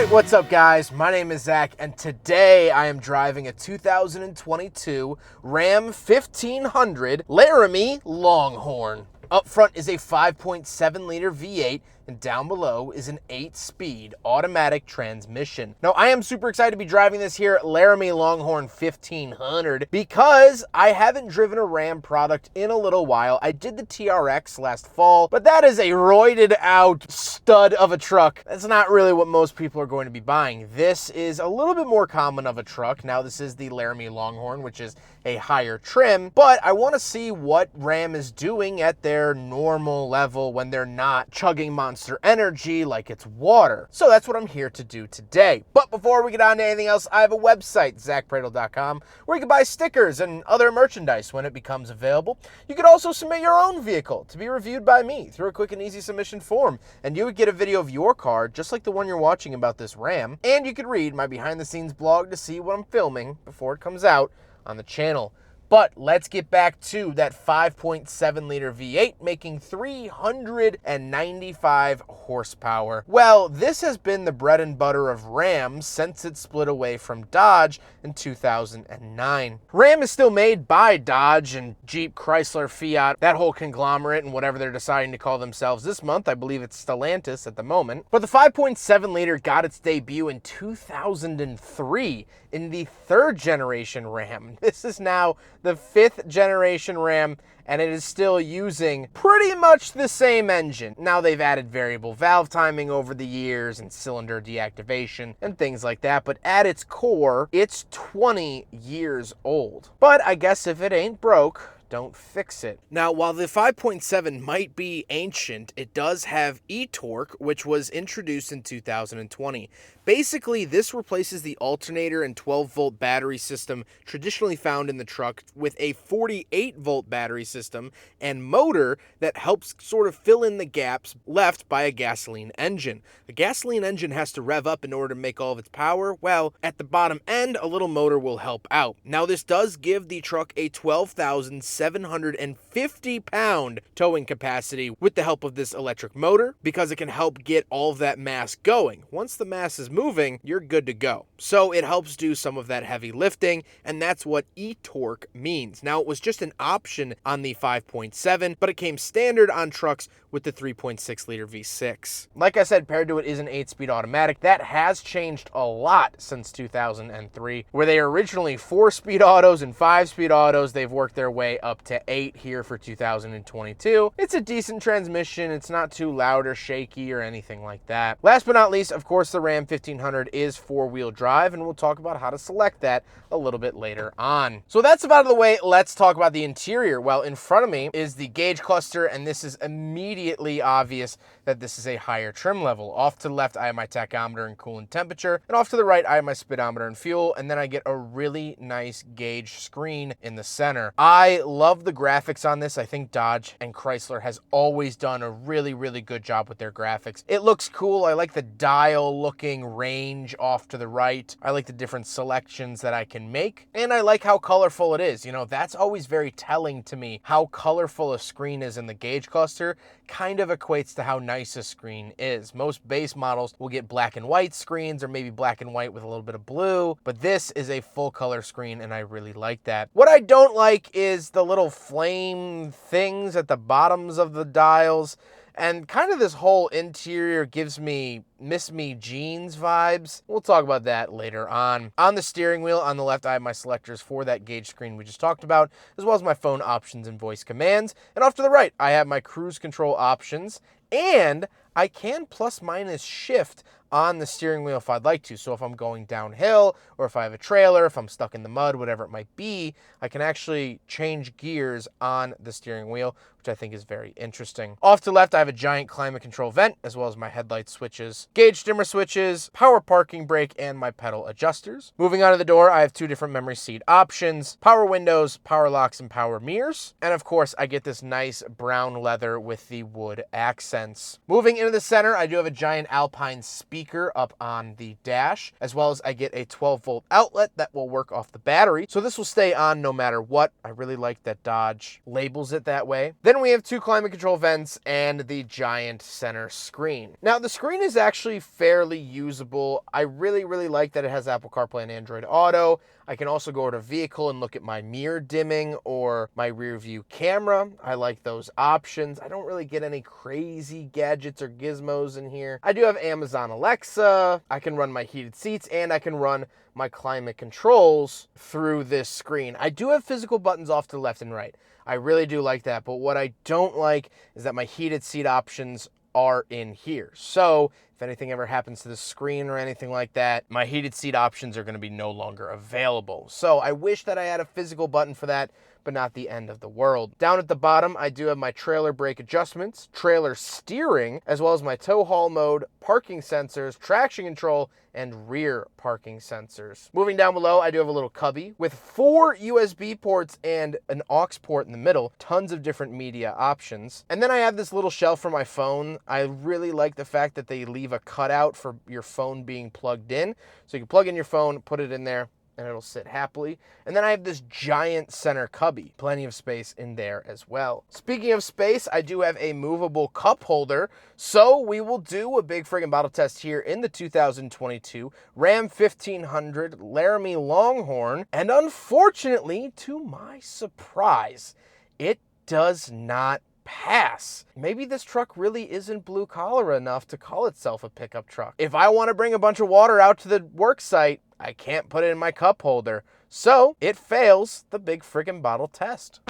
Alright, what's up guys? My name is Zach, and today I am driving a 2022 Ram 1500 Laramie Longhorn. Up front is a 5.7 liter V8, and down below is an 8-speed automatic transmission. Now, I am super excited to be driving this here Laramie Longhorn 1500 because I haven't driven a Ram product in a little while. I did the TRX last fall, but that is a roided out stud of a truck. That's not really what most people are going to be buying. This is a little bit more common of a truck. Now, this is the Laramie Longhorn, which is a higher trim, but I want to see what Ram is doing at their normal level when they're not chugging Monster Energy like it's water. So that's what I'm here to do today. But before we get on to anything else, I have a website, zackpradel.com, where you can buy stickers and other merchandise when it becomes available. You could also submit your own vehicle to be reviewed by me through a quick and easy submission form, and you would get a video of your car just like the one you're watching about this Ram, and you could read my behind the scenes blog to see what I'm filming before it comes out on the channel. But let's get back to that 5.7 liter V8 making 395 horsepower. Well, this has been the bread and butter of Ram since it split away from Dodge in 2009. Ram is still made by Dodge and Jeep, Chrysler, Fiat, that whole conglomerate, and whatever they're deciding to call themselves this month. I believe it's Stellantis at the moment. But the 5.7 liter got its debut in 2003 in the 3rd generation Ram. This is now the 5th generation Ram, and it is still using pretty much the same engine. Now, they've added variable valve timing over the years and cylinder deactivation and things like that, but at its core, it's 20 years old. But I guess if it ain't broke, don't fix it. Now, while the 5.7 might be ancient, it does have e-torque, which was introduced in 2020. Basically, this replaces the alternator and 12-volt battery system traditionally found in the truck with a 48-volt battery system and motor that helps sort of fill in the gaps left by a gasoline engine. A gasoline engine has to rev up in order to make all of its power. Well, at the bottom end, a little motor will help out. Now, this does give the truck a 12,750-pound towing capacity with the help of this electric motor because it can help get all of that mass going. Once the mass is moving, you're good to go. So it helps do some of that heavy lifting, and that's what e-torque means. Now, it was just an option on the 5.7, but it came standard on trucks with the 3.6 liter V6. Like I said, paired to it is an 8-speed automatic. That has changed a lot since 2003, where they were originally 4-speed autos and 5-speed autos. They've worked their way up to 8 here for 2022. It's a decent transmission. It's not too loud or shaky or anything like that. Last but not least, of course, the Ram 1500 is 4-wheel drive, and we'll talk about how to select that a little bit later on. So that's about out of the way. Let's talk about the interior. Well, in front of me is the gauge cluster, and this is immediately obvious that this is a higher trim level. Off to the left, I have my tachometer and coolant temperature, and off to the right, I have my speedometer and fuel, and then I get a really nice gauge screen in the center. I love the graphics on this. I think Dodge and Chrysler has always done a really, really good job with their graphics. It looks cool. I like the dial looking range off to the right. I like the different selections that I can make, and I like how colorful it is. You know, that's always very telling to me. How colorful a screen is in the gauge cluster kind of equates to how nice a screen is. Most base models will get black and white screens, or maybe black and white with a little bit of blue, but this is a full color screen, and I really like that. What I don't like is the little flame things at the bottoms of the dials. And kind of this whole interior gives me Miss Me Jeans vibes. We'll talk about that later on. On the steering wheel, on the left, I have my selectors for that gauge screen we just talked about, as well as my phone options and voice commands. And off to the right, I have my cruise control options, and I can plus minus shift on the steering wheel if I'd like to. So if I'm going downhill, or if I have a trailer, if I'm stuck in the mud, whatever it might be, I can actually change gears on the steering wheel, which I think is very interesting. Off to the left, I have a giant climate control vent, as well as my headlight switches, gauge dimmer switches, power parking brake, and my pedal adjusters. Moving on to the door, I have 2 different memory seat options, power windows, power locks, and power mirrors. And of course, I get this nice brown leather with the wood accents. Moving into the center, I do have a giant Alpine speed speaker up on the dash, as well as I get a 12-volt outlet that will work off the battery. So this will stay on no matter what. I really like that Dodge labels it that way. Then we have 2 climate control vents and the giant center screen. Now the screen is actually fairly usable. I really like that it has Apple CarPlay and Android Auto. I can also go to vehicle and look at my mirror dimming or my rear view camera. I like those options. I don't really get any crazy gadgets or gizmos in here. I do have Amazon Alexa. I can run my heated seats and I can run my climate controls through this screen. I do have physical buttons off to the left and right. I really do like that, but what I don't like is that my heated seat options are in here. So if anything ever happens to the screen or anything like that, my heated seat options are going to be no longer available. So I wish that I had a physical button for that, but not the end of the world. Down at the bottom, I do have my trailer brake adjustments, trailer steering, as well as my tow haul mode, parking sensors, traction control, and rear parking sensors. Moving down below, I do have a little cubby with 4 USB ports and an aux port in the middle, tons of different media options. And then I have this little shelf for my phone. I really like the fact that they leave a cutout for your phone being plugged in. So you can plug in your phone, put it in there, and it'll sit happily. And then I have this giant center cubby, plenty of space in there as well. Speaking of space, I do have a movable cup holder, so we will do a big friggin' bottle test here in the 2022 Ram 1500 Laramie Longhorn, and unfortunately, to my surprise, it does not pass. Maybe this truck really isn't blue collar enough to call itself a pickup truck. If I want to bring a bunch of water out to the work site, I can't put it in my cup holder. So it fails the big friggin' bottle test.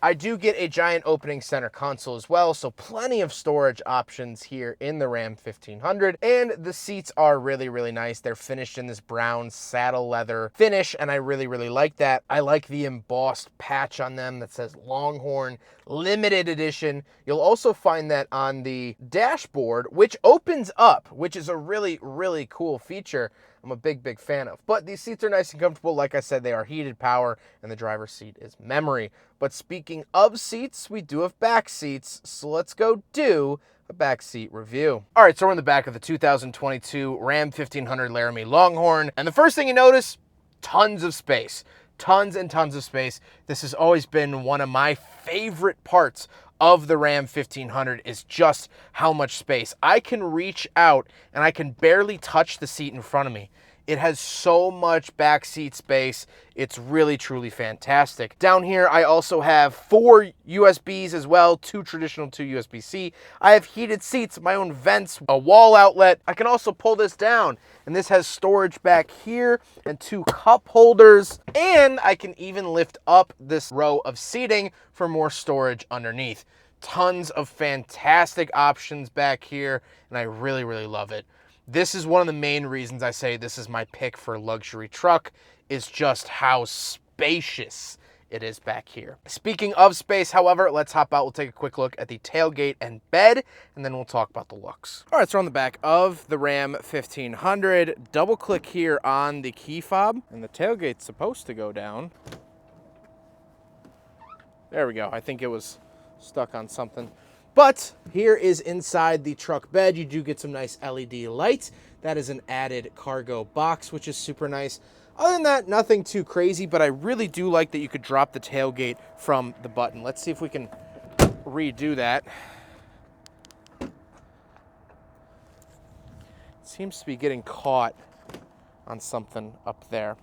I do get a giant opening center console as well, so plenty of storage options here in the Ram 1500, and the seats are really nice. They're finished in this brown saddle leather finish, and I really like that. I like the embossed patch on them that says Longhorn Limited Edition. You'll also find that on the dashboard, which opens up, which is a really cool feature I'm a big fan of. But these seats are nice and comfortable. Like I said, they are heated power, and the driver's seat is memory. But speaking of seats, we do have back seats, so let's go do a back seat review. All right, so we're in the back of the 2022 Ram 1500 Laramie Longhorn, and the first thing you notice, tons of space. Tons and tons of space. This has always been one of my favorite parts of the Ram 1500 is just how much space. I can reach out and I can barely touch the seat in front of me. It has so much backseat space. It's really, truly fantastic. Down here, I also have 4 USBs as well, 2 traditional, 2 USB-C. I have heated seats, my own vents, a wall outlet. I can also pull this down, and this has storage back here and 2 cup holders. And I can even lift up this row of seating for more storage underneath. Tons of fantastic options back here, and I really love it. This is one of the main reasons I say this is my pick for luxury truck, is just how spacious it is back here. Speaking of space, however, let's hop out. We'll take a quick look at the tailgate and bed, and then we'll talk about the looks. All right, so on the back of the Ram 1500, double click here on the key fob, and the tailgate's supposed to go down. There we go. I think it was stuck on something. But here is inside the truck bed. You do get some nice LED lights. That is an added cargo box, which is super nice. Other than that, nothing too crazy, but I really do like that you could drop the tailgate from the button. Let's see if we can redo that. It seems to be getting caught on something up there.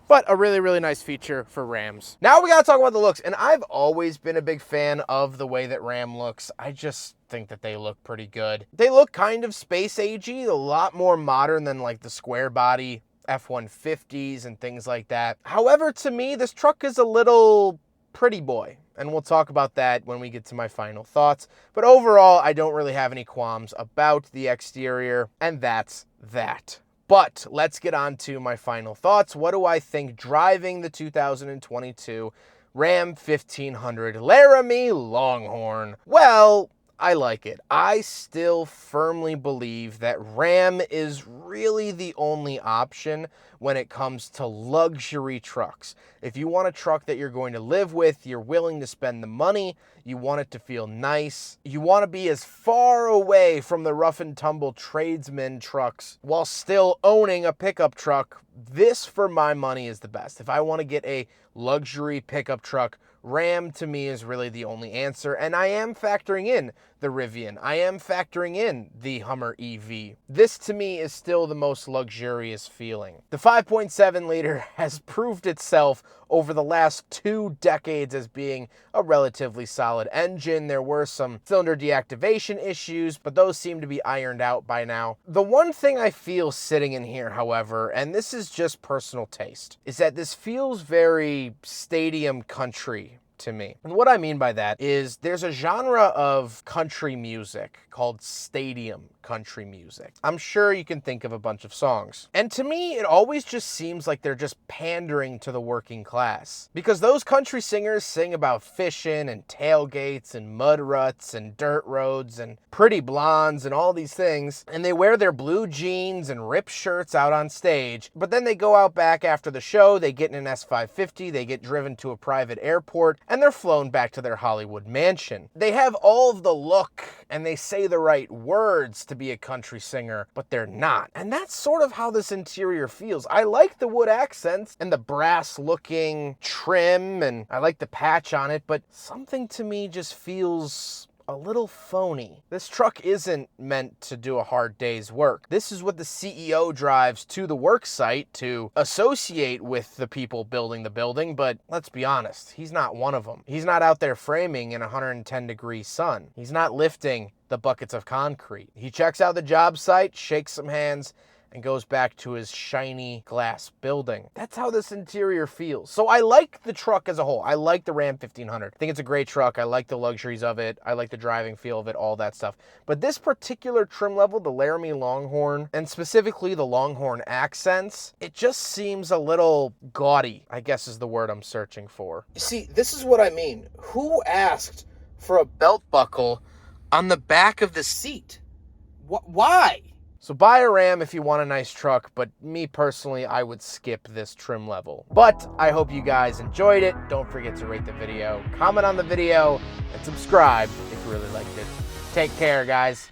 But a really nice feature for Rams. Now we gotta talk about the looks, and I've always been a big fan of the way that Ram looks. I just think that they look pretty good. They look kind of space agey, a lot more modern than like the square body F-150s and things like that. However, to me, this truck is a little pretty boy, and we'll talk about that when we get to my final thoughts. But overall, I don't really have any qualms about the exterior, and that's that. But let's get on to my final thoughts. What do I think driving the 2022 Ram 1500 Laramie Longhorn? Well, I like it. I still firmly believe that Ram is really the only option when it comes to luxury trucks. If you want a truck that you're going to live with, you're willing to spend the money, you want it to feel nice, you want to be as far away from the rough and tumble tradesman trucks while still owning a pickup truck, this for my money is the best. If I want to get a luxury pickup truck, Ram to me is really the only answer, and I am factoring in the Rivian. I am factoring in the Hummer EV. This to me is still the most luxurious feeling. The 5.7 liter has proved itself over the last 2 decades as being a relatively solid engine. There were some cylinder deactivation issues, but those seem to be ironed out by now. The one thing I feel sitting in here, however, and this is just personal taste, is that this feels very stadium country to me. And what I mean by that is there's a genre of country music called stadium country music. I'm sure you can think of a bunch of songs. And to me, it always just seems like they're just pandering to the working class. Because those country singers sing about fishing and tailgates and mud ruts and dirt roads and pretty blondes and all these things. And they wear their blue jeans and ripped shirts out on stage. But then they go out back after the show, they get in an S550, they get driven to a private airport, and they're flown back to their Hollywood mansion. They have all of the look and they say the right words to be a country singer, but they're not. And that's sort of how this interior feels. I like the wood accents and the brass looking trim, and I like the patch on it, but something to me just feels a little phony. This truck isn't meant to do a hard day's work. This is what the CEO drives to the work site to associate with the people building the building, but let's be honest, he's not one of them. He's not out there framing in 110-degree sun. He's not lifting the buckets of concrete. He checks out the job site, shakes some hands, and goes back to his shiny glass building. That's how this interior feels. So I like the truck as a whole. I like the Ram 1500. I think it's a great truck. I like the luxuries of it. I like the driving feel of it, all that stuff. But this particular trim level, the Laramie Longhorn, and specifically the Longhorn accents, it just seems a little gaudy, I guess is the word I'm searching for. See, this is what I mean. Who asked for a belt buckle on the back of the seat? Why? So buy a Ram if you want a nice truck, but me personally, I would skip this trim level. But I hope you guys enjoyed it. Don't forget to rate the video, comment on the video, and subscribe if you really liked it. Take care, guys.